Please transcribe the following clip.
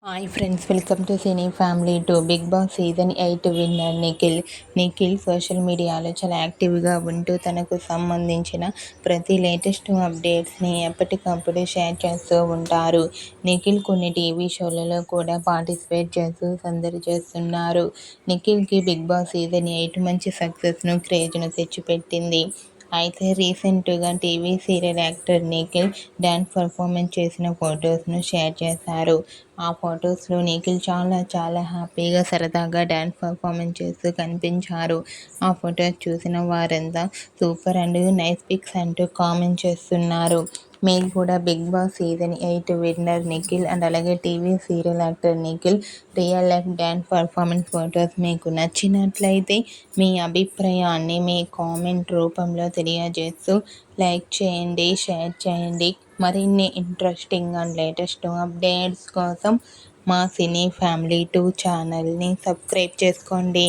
Hi friends, welcome to cine family to Bigg Boss season 8 winner Nikhil social మీడియాలో చాలా యాక్టివ్గా ఉంటూ తనకు సంబంధించిన ప్రతి లేటెస్ట్ అప్డేట్స్ని ఎప్పటికప్పుడు షేర్ చేస్తూ ఉంటారు. నిఖిల్ కొన్ని టీవీ షోలలో కూడా పార్టిసిపేట్ చేస్తూ సందడి చేస్తున్నారు. నిఖిల్కి బిగ్ బాస్ సీజన్ 8 మంచి సక్సెస్ను, క్రేజ్ను తెచ్చిపెట్టింది. అయితే రీసెంట్గా TV serial actor Nikhil dance performance చేసిన ఫొటోస్ను షేర్ చేశారు. ఆ ఫొటోస్లో నిఖిల్ చాలా హ్యాపీగా, సరదాగా డ్యాన్స్ పర్ఫార్మెన్స్ చేస్తూ కనిపించారు. ఆ ఫొటోస్ చూసిన వారంతా సూపర్ అండ్ నైస్ పిక్స్ అంటూ కామెంట్ చేస్తున్నారు. మీకు కూడా Bigg Boss season 8 winner Nikhil and అలాగే TV serial actor Nikhil real life dance performance photos మీకు నచ్చినట్లయితే మీ అభిప్రాయాన్ని మీ కామెంట్ రూపంలో తెలియజేస్తూ లైక్ చేయండి, షేర్ చేయండి. మరిన్ని ఇంట్రెస్టింగ్ అండ్ లేటెస్ట్ అప్డేట్స్ కోసం మా సినీ ఫ్యామిలీ 2 ఛానల్ని సబ్స్క్రైబ్ చేసుకోండి.